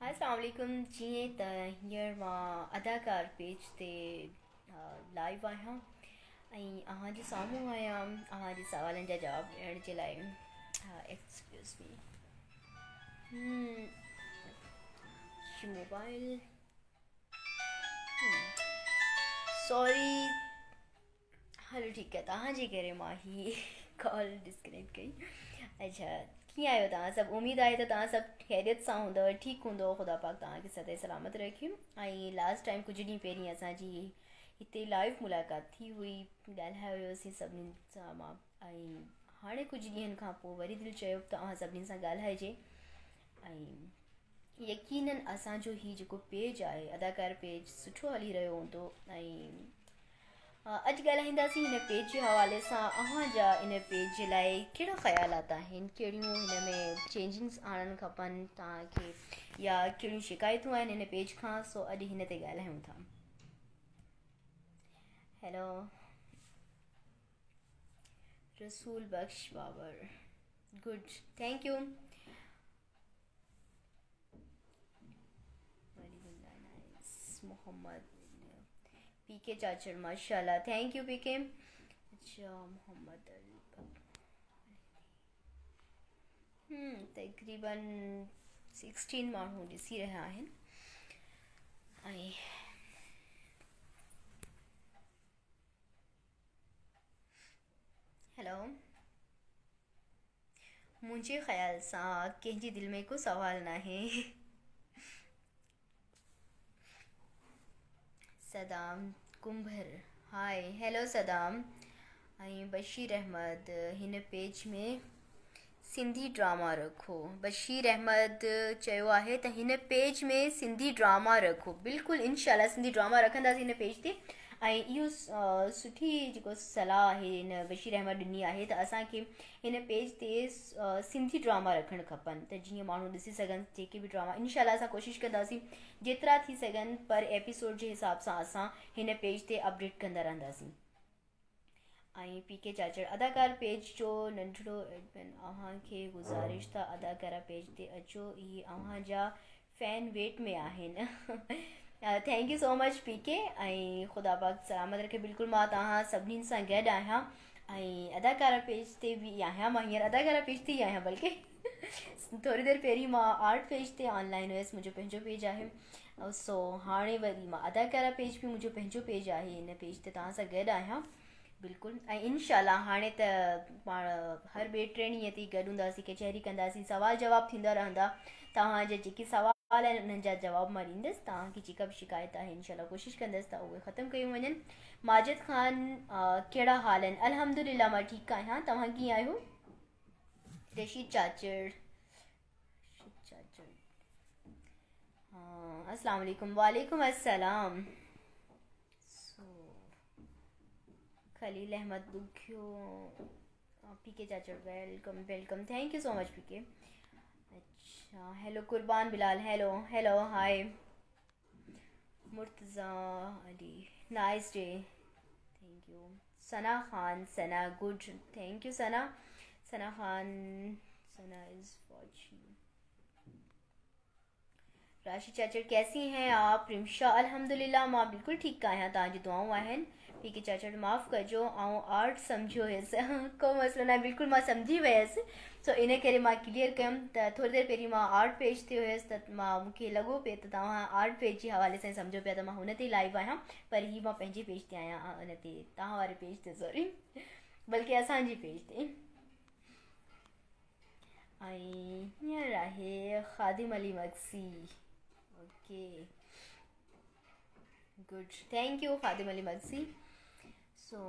अस्सलाम वालेकुम। जीअं त हींअर मां अदाकार पेज ते लाइव आहियां ऐं अव्हांजे साम्हूं आहियां अव्हांजे सवालनि जा जवाब ॾियण जे लाइ। Excuse me. Mobile sorry. Hello ठीकु आहे, तव्हांजे करे मां ही कॉल डिस्कनेक्ट कई। अच्छा, कीअं आहियो तव्हां सभु? उमेद आहे त तव्हां सभु ख़ैरियत सां हूंदव, ठीकु हूंदव। ख़ुदा पाक तव्हांखे सदाईं सलामत रखे। ऐं लास्ट टाइम कुझु ॾींहं पहिरीं असांजी हिते लाइव मुलाक़ात थी हुई, ॻाल्हायो हुयोसीं सभिनीनि सां मां। ऐं हाणे कुझु ॾींहंनि खां पोइ वरी दिलि चयो त तव्हां सभिनीनि सां ॻाल्हाइजे। ऐं यकीनन असांजो ही जेको पेज आहे अदाकार पेज सुठो हली रहियो हूंदो। ऐं अॼु ॻाल्हाईंदासीं हिन पेज जे हवाले सां अव्हांजा इन पेज जे लाइ कहिड़ा ख़्यालात आहिनि, कहिड़ियूं हिन में चेंजिंग्स आणणु खपनि तव्हांखे, या कहिड़ियूं शिकायतूं आहिनि हिन पेज खां। सो अॼु हिन ते ॻाल्हायूं था। हेलो रसूल बख्श बाबर, गुड, थैंक यू। मोहम्मद पीके चाचड़, माशाल्लाह, थैंक यू पीके। अच्छा, मोहम्मद तकरीबन 16 माण्हू ॾिसी रहिया आहिनि। ऐं हेलो, मुंहिंजे ख़्याल सां कंहिंजी दिलि में को सवाल न आहे। सदाम कुंभर, हाय, हेलो सदाम। ऐं बशीर अहमद, हिन पेज में सिंधी ड्रामा रखो। बशीर अहमद चयो आहे त हिन पेज में सिंधी ड्रामा रखो। बिल्कुलु इंशाल्लाह सिंधी ड्रामा रखंदासीं हिन पेज ते। ऐं इहो सुठी जेको सलाह आहे हिन बशीर अहमद ॾिनी आहे त असांखे हिन पेज ते सिंधी ड्रामा रखणु खपनि, त जीअं माण्हू ॾिसी सघनि जेके बि ड्रामा। इंशाल्लाह असां कोशिशि कंदासीं जेतिरा थी सघनि पर एपिसोड जे हिसाब सां असां हिन पेज ते अपडेट कंदा रहंदासीं। ऐं पीके चाचड़, अदाकार पेज जो नंढड़ो एडमिन, अव्हांखे गुज़ारिश त अदाकारा पेज ते अचो, इहे अव्हांजा फैन वेट में आहिनि। थैंक यू सो मच पीके। ऐं ख़ुदा पाक सलामत रखे। बिल्कुलु मां तव्हां सभिनीनि सां गॾु आहियां ऐं अदाकारा पेज ते बि आहियां। मां हींअर अदाकारा पेज ते ई आहियां, बल्कि थोरी देरि पहिरीं मां आर्ट पेज ते ऑनलाइन हुयसि, मुंहिंजो पंहिंजो पेज आहे। सो हाणे वरी मां अदाकारा पेज बि मुंहिंजो पंहिंजो पेज आहे, हिन पेज ते तव्हां सां गॾु आहियां बिल्कुलु। ऐं इंशाल्लाह हाणे त पाण हर ॿिए टे ॾींहं ते गॾु हूंदासीं, कचहरी कंदासीं, सवाल जवाब थींदा रहंदा। तव्हांजा जेके सवाल आहिनि उन्हनि जा जवाब मां ॾींदसि। तव्हांखे जेका बि शिकायत आहे इंशाल्लाह कोशिशि कंदसि त उहे ख़तमु कयूं वञनि। माजिद ख़ान, कहिड़ा हाल आहिनि? अल्हम्दुलिल्लाह मां ठीकु आहियां, तव्हां कीअं आहियो? रशीद चाचड़, हाँ, अस्सलाम वालेकुम। वालेकुम अस्सलाम। Khalil Ahmed Dukhiyo, PK Chachar, welcome welcome, thank you so much PK. अच्छा, hello Kurban Bilal, hello hello, hi. Murtaza Ali, nice day, thank you. Sana Khan, Sana, good, thank you Sana. Sana Khan, Sana is watching. Rashi Chachar, कैसी हैं आप? रिमशा, अल्हम्दुलिल्लाह मां बिल्कुलु ठीकु आहियां, तव्हांजी दुआऊं आहिनि। पीके चाचड़, माफ़ु कजो ऐं आर्ट सम्झियो हुयसि। को मसइलो न आहे, बिल्कुलु मां सम्झी वियसि। सो इन करे मां क्लियर कयमि त थोरी देरि पहिरीं मां आर्ट पेज ते हुयसि त मूंखे लॻो पियो त तव्हां आर्ट पेज जे हवाले सां सम्झो पिया त मां हुन ते लाइव आहियां, पर हीअ मां पंहिंजे पेज ते आहियां, हुन ते तव्हां वारे पेज ते, सॉरी, बल्कि असांजी पेज ते। ऐं हींअर आहे Khadim Ali Maksi, okay, good, thank you Khadim Ali Maksi. So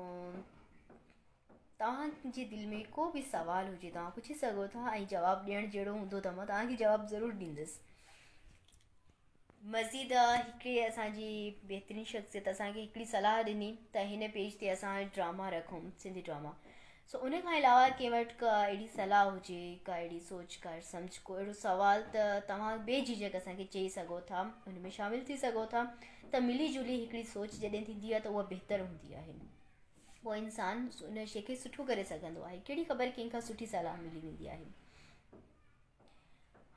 तव्हांजे दिलि में को बि सवाल हुजे तव्हां पुछी सघो था, ऐं जवाबु ॾियणु जहिड़ो हूंदो त मां तव्हांखे जवाबु ज़रूरु ॾींदसि। मज़ीद हिकिड़ी असांजी बहितरीनु शख़्सियत असांखे हिकिड़ी सलाह ॾिनी त हिन पेज ते असां ड्रामा रखूं, सिंधी ड्रामा। सो उन खां अलावा कंहिं वटि का अहिड़ी सलाह हुजे, का अहिड़ी सोच, का सम्झ, को अहिड़ो सुवाल, त तव्हां बेझिझक असांखे चई सघो था, उन में शामिलु थी सघो था। त मिली जुली हिकिड़ी सोच जॾहिं थींदी आहे त उहा बहितरु हूंदी आहे, उहो इंसानु उन शइ खे सुठो करे सघंदो आहे। कहिड़ी ख़बर कंहिंखां सुठी सलाह मिली वेंदी आहे।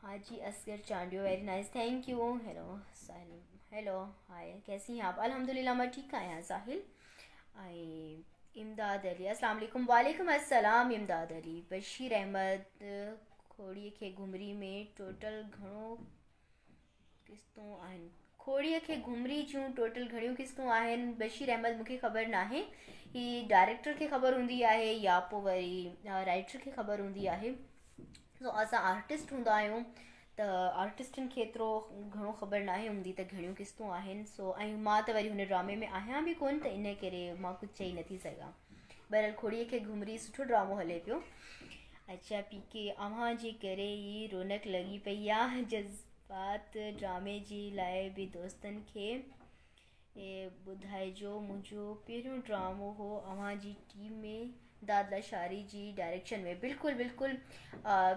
Haji Asghar Chandio, very nice, thank you. Hello Sahil, hello hi, कैसी हैं आप? अल्हम्दुलिल्लाह मैं ठीक आहियां साहिल। आई इमदाद अली, अस्सलाम वालेकुम। वालेकुम अस्सलाम इमदाद अली। बशीर अहमद, खोड़ीअ खे घुमरी में टोटल घणो क़िस्तूं आहिनि? खोड़ीअ खे घुमरी जूं टोटल घणियूं क़िस्तूं आहिनि? बशीर अहमद, मूंखे ख़बर नाहे। ही डायरेक्टर खे ख़बर हूंदी आहे या पोइ वरी राइटर खे ख़बर हूंदी आहे। सो असां आर्टिस्ट हूंदा आहियूं त आर्टिस्टनि खे एतिरो घणो ख़बर नाहे हूंदी त घणियूं क़िस्तूं आहिनि। सो ऐं मां त वरी हुन ड्रामे में आहियां बि कोन, त इन करे मां कुझु चई नथी सघां। बहरहाल खोड़ीअ खे घुमरी सुठो ड्रामो हले पियो। अच्छा पी के, अव्हां जे करे ई रौनक लॻी पई आहे। जज़्बात ड्रामे जे लाइ बि दोस्तनि खे ॿुधाइजो। मुंहिंजो पहिरियों ड्रामो हो अव्हां जी टीम में, दादला शारी जी डायरेक्शन में। बिल्कुलु बिल्कुलु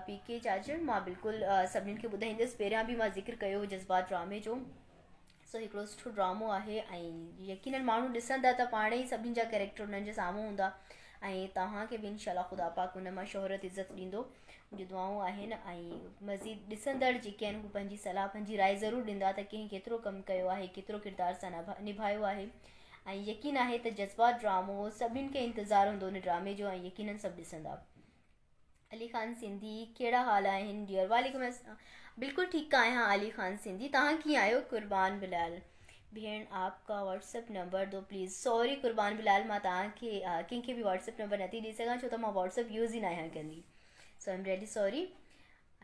पी के चाचर, मां बिल्कुलु सभिनीनि खे ॿुधाईंदसि। पहिरियां बि मां ज़िक्र कयो जज़्बात ड्रामे जो। सो हिकिड़ो सुठो ड्रामो आहे ऐं यकीनन माण्हू ॾिसंदा त पाण ई सभिनी जा कैरेक्टर उन्हनि जे साम्हूं हूंदा ऐं तव्हांखे बि इनशाला ख़ुदा पाक उन मां शोहरत इज़त ॾींदो। मुंहिंजी दुआऊं आहिनि ऐं मज़ीद ॾिसंदड़ जेके आहिनि हू पंहिंजी सलाह पंहिंजी राय ज़रूरु ॾींदा त कंहिं केतिरो कमु कयो आहे, केतिरो किरदार सां निभायो आहे। ऐं यकीन आहे त जज़्बात ड्रामो सभिनीनि खे इंतज़ारु हूंदो उन ड्रामे जो ऐं यकीनन सभु ॾिसंदा। अली ख़ान सिंधी, कहिड़ा हाल आहिनि डियर? वालेकुम अस्सलाम, बिल्कुलु ठीकु आहियां अली ख़ान सिंधी, तव्हां कीअं आहियो? कुर्बान बिलाल, भेण आपका व्हाट्सअप नंबर दो प्लीज़। सॉरी कुर्बान बिलाल, मां तव्हांखे कंहिंखे बि व्हाट्सअप नंबर नथी ॾेई सघां, छो त मां व्हाट्सअप यूज़ ई न आहियां कंदी। सो आई एम रियली सॉरी।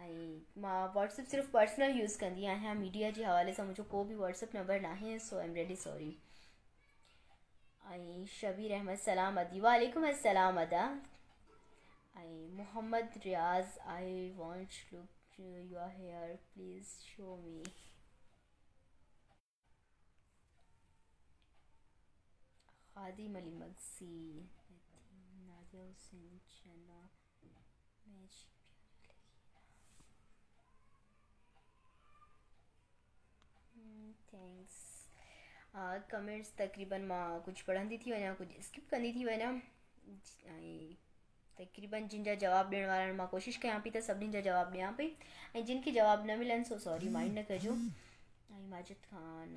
ऐं मां व्हाट्सअप सिर्फ़ु पर्सनल यूज़ कंदी आहियां, मीडिया जे हवाले सां मुंहिंजो को बि व्हाट्सअप नंबर न आहे। सो आई एम रियली सॉरी। ऐं शबीर अहमद, सलाम अदी। वालेकुम अस्सलाम अदा। ऐं Mohammad Riyaz, I want look your hair please show me. Khadim Ali Maksi, Nadia Hussain Channa match, thanks. Comments तक़रीबन मां कुझु पढ़ंदी थी वञा, कुझु स्किप कंदी थी वञा ऐं तक़रीबन जिन जा जवाब ॾियण वारा आहिनि मां कोशिशि कयां पई त सभिनीनि जा जवाब ॾियां पई ऐं जिन खे जवाब न मिलनि सो सॉरी, माइंड न कजो। ऐं माजिद ख़ान,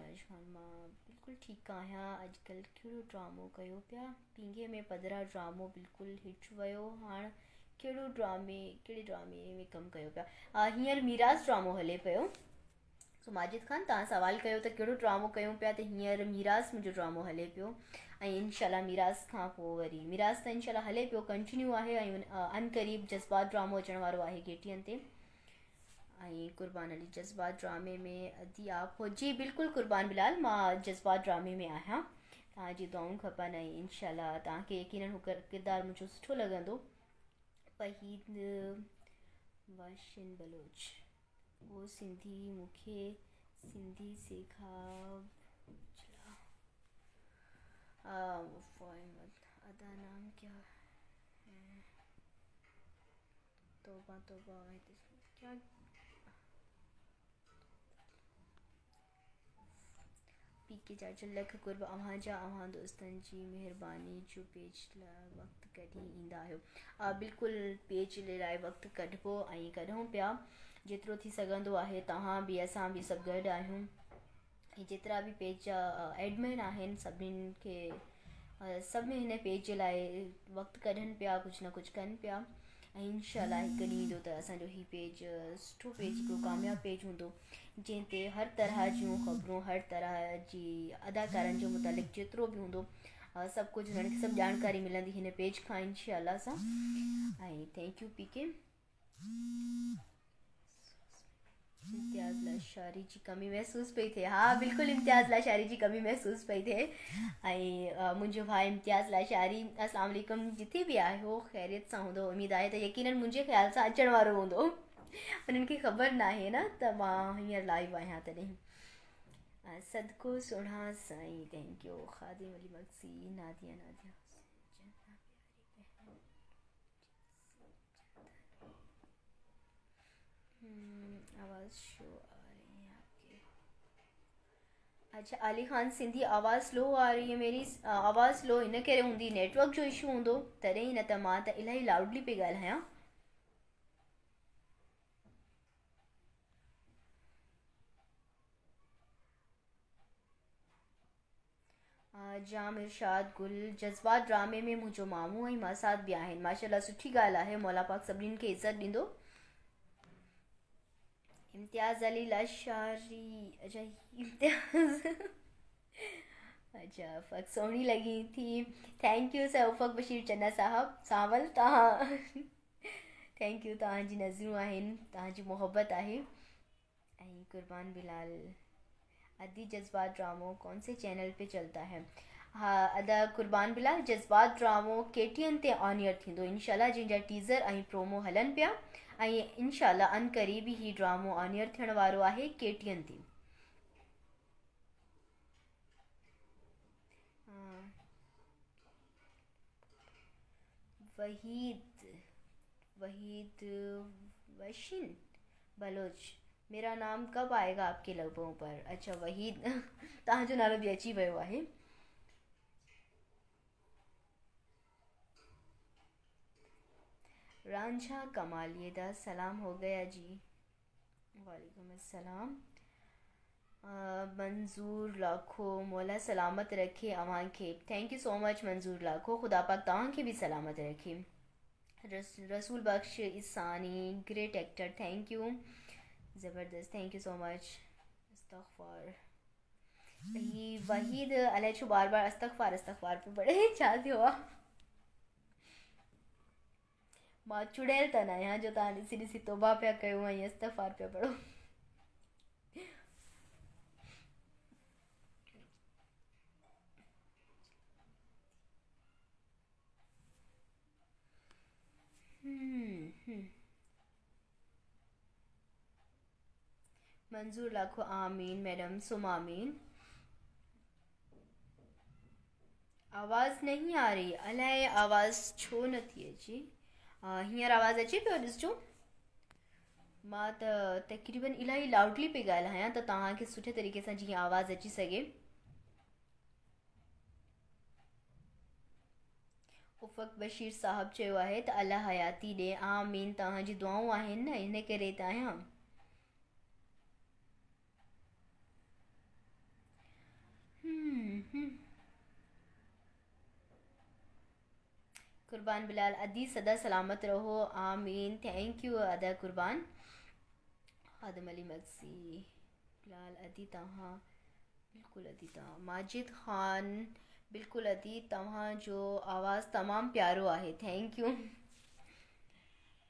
मां बिल्कुलु ठीकु आहियां। अॼुकल्ह कहिड़ो ड्रामो कयो पिया? पींघे में पधरा ड्रामो बिल्कुलु हिट वियो। हाणे कहिड़े ड्रामे में कमु कयो पिया? हींअर मीरास ड्रामो हले पियो। सो माजिद ख़ान, तव्हां सवालु कयो त कहिड़ो ड्रामो कयूं पिया, त हींअर मीरास मुंहिंजो ड्रामो हले पियो ऐं इनशाला मीरास खां पोइ वरी मीरास त इनशाला हले पियो, कंटिन्यू आहे ऐं अनक़रीब जज़्बात ड्रामो अचण वारो आहे गेटियन ते। ऐं कुर्बान अली, जज़्बात ड्रामे में अदी आप हो? जी बिल्कुलु कुर्बान बिलाल, मां जज़्बात ड्रामे में आहियां। तव्हांजी दुआऊं खपनि ऐं इनशाला तव्हांखे यकीनन हू किरदारु मुंहिंजो सुठो लॻंदो। वहीद वाशिन बलोच, वो सिंधी मूंखे सिंधी सेखार। अदा नाम क्या है? तोबा तोबा, क्या? पी के चाचर, लख कुर्ब अव्हां जा, अव्हां दोस्तनि जी महिरबानी जो पेज लाइ वक़्तु कढी ईंदा आहियो। बिल्कुलु पेज लाइ वक़्तु कढिबो ऐं कढूं पिया, जेतिरो थी सघंदो आहे। तव्हां बि असां बि सभु गॾु आहियूं ऐं जेतिरा बि पेज जा एडमिन आहिनि सभिनीनि खे सभु हिन पेज जे लाइ वक़्तु कढनि पिया, कुझु न कुझु कनि पिया ऐं इनशाला हिकु ॾींहुं ईंदो त असांजो हीउ पेज सुठो पेज, हिकिड़ो कामयाबु पेज हूंदो जंहिं ते हर तरह जूं ख़बरूं, हर तरह जी अदाकारनि जो मुतालिक़ जेतिरो बि हूंदो सभु कुझु हुननि खे सभु जानकारी मिलंदी हिन पेज खां इनशाला सां। ऐं थैंक यू पी के। इम्तियाज़ लाशारी जी कमी महसूस पई थिए? हा बिल्कुलु इम्तियाज़ लाशारी जी कमी महसूस पई थिए ऐं मुंहिंजो भाउ इम्तियाज़ लाशारी, अस्सलाम वालेकुम, जिथे बि आहे हो ख़ैरियत सां हूंदो, उमेदु आहे त यकीनन मुंहिंजे ख़्याल सां अचण वारो हूंदो। उन्हनि खे ख़बर न आहे न त मां हींअर लाइव आहियां तॾहिं। सदको सुहिणा साईं, थैंक यू। खादिम अली मक्सी, नादिया आवाज़ शो आ रही है आपकी? अच्छा अली ख़ान सिंधी, आवाज़ स्लो आ रही है मेरी? आवाज़ स्लो इन करे हूंदी, नेटवर्क जो इशू हूंदो तॾहिं, न त मां त इलाही लाउडली पई ॻाल्हायां। जाम इरशाद गुल जज़्बात ड्रामे में मुंहिंजो मामू ऐं मां साथ बि आहिनि। माशाल्लाह सुठी ॻाल्हि आहे, मौला पाक सभिनीनि खे इज़त ॾींदो। इम्तियाज़ अली लशारी, अच्छा इम्तियाज़ अच्छा फ़क सोहिणी लॻी थी। थैंक यू सर उफ़क बशीर चन्ना साहब सावल तव्हां थैंक यू, तव्हांजी नज़रूं आहिनि, तव्हांजी मोहब्बत आहे। ऐं कुर्बान बिलाल अदी जज्बात ड्रामो कौन से चैनल पे चलता है? हाँ अदा कुर्बान बिलाल जज्बात ड्रामो KTN ते ऑन एयर थींदो इंशाल्लाह, जंहिंजा टीज़र ऐं प्रोमो हलनि पिया ऐं इंशाल्लाह अन क़रीब ही ड्रामो ऑन एयर थियण वारो आहे KTN ते। वहीद वहीद वशिन बलोच, मेरा नाम कब आएगा आपके लबों पर? अच्छा वहीद तव्हांजो नालो बि अची वियो आहे। रांझा कमालिएदा सलाम हो गया जी। वालेकुम अस्सलाम। मंजूर लाखो मौला सलामत रखे अवां खे। थैंक यू सो मच मंजूर लाखो, खुदा पाक तव्हांखे बि सलामत रखे। Rasool Bakhsh Isani great actor, thank you ज़बरदस्त, थैंक यू सो मच। अस्तगफार वहीद अलाए छो बार बार अस्तगफार पे पढ़े छा थियो आहे? मां चुड़ैल त न आहियां जो तव्हां ॾिसी ॾिसी तौबा पिया कयो ऐं अस्तगफार पिया पढ़ो। मंजूर लाखो आमीन मैडम, सुम आमीन। आवाज़ नहीं आ रही, अलाए आवाज़ छो नथी अचे। हींअर आवाज़ अचे पियो ॾिसजो। मां त तक़रीबन इलाही लाउडली पई ॻाल्हायां त तव्हांखे सुठे तरीक़े सां जीअं आवाज़ अची सघे। उफ़क बशीर साहब चयो आहे त अल्लाह हयाती ॾे, आमीन, तव्हांजी दुआऊं आहिनि न इन करे त आहियां। कुर्बान बिलाल अदी सदा सलामत रहो, आमीन, थैंक यू अदा कुर्बान। आदम अली मक्सी बिलाल अदी तव्हां बिल्कुलु अदी तव्हां। माजिद ख़ान बिल्कुलु अदी तव्हांजो आवाज़ तमामु प्यारो आहे, थैंक यू।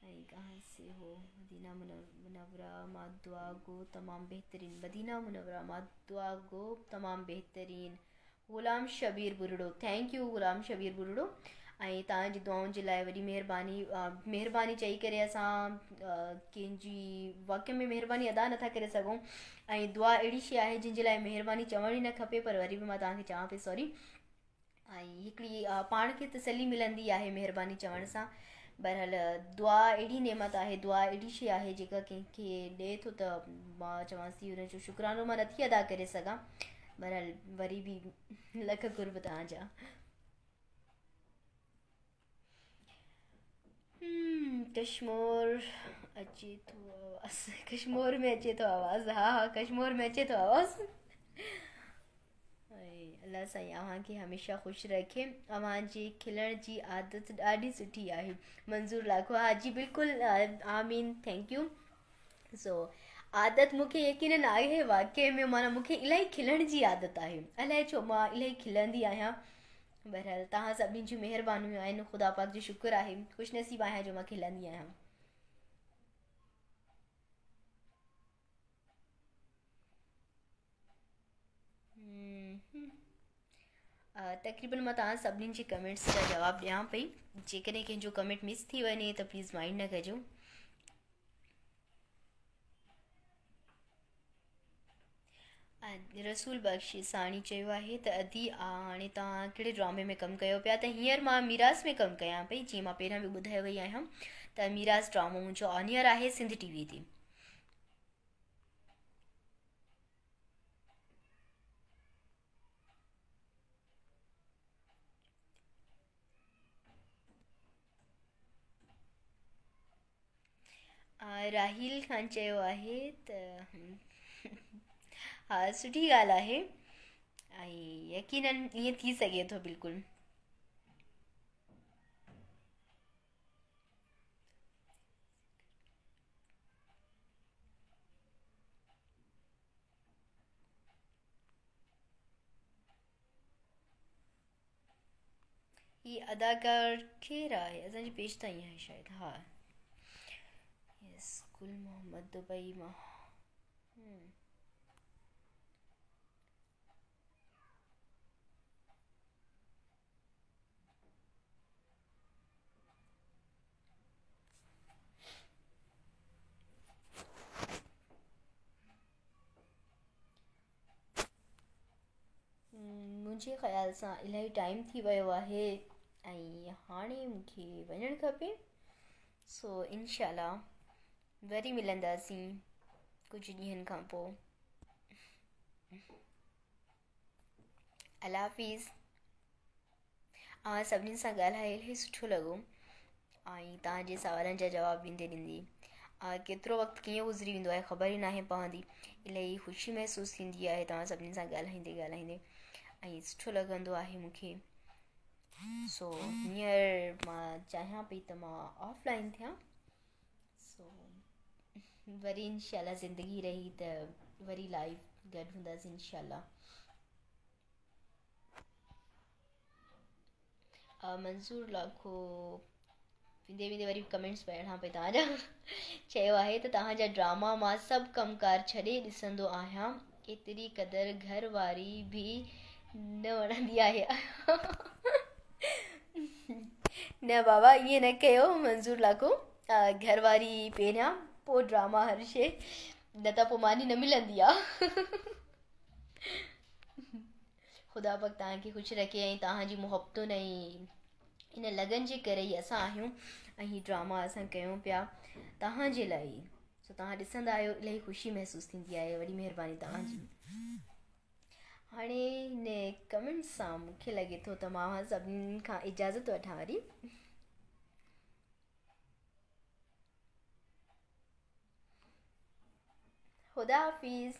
ऐं कहाँ से हो? मदीना मुनव्वरा मां दुआ गो तमामु बहितरीन, मदीना मुनव्वरा मां दुआ गो तमामु बहितरीन। ग़ुलाम शबीर बुरड़ो, थैंक यू ग़ुलाम शबीर बुरड़ो। ऐं तव्हांजी दुआउनि जे लाइ वॾी महिरबानी चई करे असां कंहिंजी वाक़ई में महिरबानी अदा नथा करे सघूं। ऐं दुआ अहिड़ी शइ आहे जंहिंजे लाइ महिरबानी चवण ई न खपे, पर वरी बि मां तव्हांखे चवां पई सॉरी। ऐं हिकिड़ी पाण खे तसली मिलंदी आहे महिरबानी चवण सां। बहरहाल दुआ अहिड़ी नेमत आहे, दुआ अहिड़ी शइ आहे जेका कंहिंखे ॾिए थो त मां चवांसि थी हुनजो शुक्रानो मां नथी अदा करे सघां। बहरहाल वरी बि लख कुर्ब तव्हांजा। कश्मीर अचे थो आवाज़, कश्मीर में अचे थो आवाज़, हा कश्मीर में अचे थो आवाज़। अल्लाह साईं अव्हांखे हमेशह ख़ुशि रखे, अव्हांजी खिलण जी आदत ॾाढी सुठी आहे। मंज़ूर लाखो, हा जी बिल्कुलु, आमीन, थैंक यू। सो आदत मूंखे यकीनन आहे वाक़ई में, माना मूंखे इलाही खिलण जी आदत आहे, अलाए छो मां इलाही खिलंदी आहियां। बहरहाल तव्हां सभिनी जूं महिरबानियूं आहिनि, ख़ुदा पाक जो शुक्र आहे, ख़ुशनसीब आहियां जो मां खिलंदी आहियां। तक़रीबन मां तव्हां सभिनीनि जे कमेंट्स जा जवाबु ॾियां पई, जेकॾहिं कंहिंजो कमेंट मिस थी वञे त प्लीज़ माइंड न कजो। रसूल बख्श साणी चयो आहे त अदी हाणे तव्हां कहिड़े ड्रामे में कमु कयो पिया? त हींअर मां मीरास में कमु कयां पई, जीअं मां पहिरियां बि ॿुधायो वई आहियां त मीरास ड्रामो मुंहिंजो ऑन एयर आहे सिंध TV ते। राहिल ख़ान चयो आहे त हा सुठी ॻाल्हि आहे। ऐं यकीनन ईअं थी सघे थो बिल्कुलु। ही अदाकार केरु आहे? असांजी पेज ताईं आहे शायदि। हा, यस, गुल मोहम्मद दुबई मां। मुंहिंजे ख़्याल सां इलाही टाइम थी वियो आहे ऐं हाणे मूंखे वञणु खपे। सो इनशाला वरी मिलंदासीं कुझु ॾींहंनि खां पोइ। अल्लाह हाफ़िज़। सभिनीनि सां ॻाल्हाए इलाही सुठो लॻो ऐं तव्हांजे सवालनि जा जवाब ॾींदे ॾींदी केतिरो वक़्तु कीअं गुज़री वेंदो आहे ख़बर ई नाहे पवंदी। इलाही ख़ुशी महसूसु थींदी आहे तव्हां सभिनीनि सां ॻाल्हाईंदे ॻाल्हाईंदे ऐं सुठो लॻंदो आहे मूंखे। सो हींअर मां चाहियां पई त मां ऑफलाइन थियां। सो वरी इनशाला ज़िंदगी रही त वरी लाइव गॾु हूंदासीं इनशाला। मंसूर लाखो वेंदे वेंदे वरी कमेंट्स पढ़ां पई तव्हांजा। चयो आहे त तव्हांजा ड्रामा मां सभु कमकार छॾे ॾिसंदो आहियां, एतिरी क़दुरु घर वारी बि न वणंदी आहे। न बाबा, ईअं न कयो मंसूर लाखो। घर वारी पहिरियां, पोइ ड्रामा हर शइ, न त पोइ मानी न मिलंदी आहे। ख़ुदा पाक तव्हांखे ख़ुशि रखे ऐं तव्हांजी मुहबतुनि ऐं इन लगन जे करे ई असां आहियूं ऐं हीअ ड्रामा असां कयूं पिया तव्हांजे लाइ। सो तव्हां ॾिसंदा आहियो, इलाही ख़ुशी महसूसु थींदी आहे। वॾी महिरबानी तव्हांजी। हाणे हिन कमेंट सां मूंखे लॻे थो त मां सभिनीनि खां इजाज़त वठां वरी। ख़ुदा हाफ़िज़।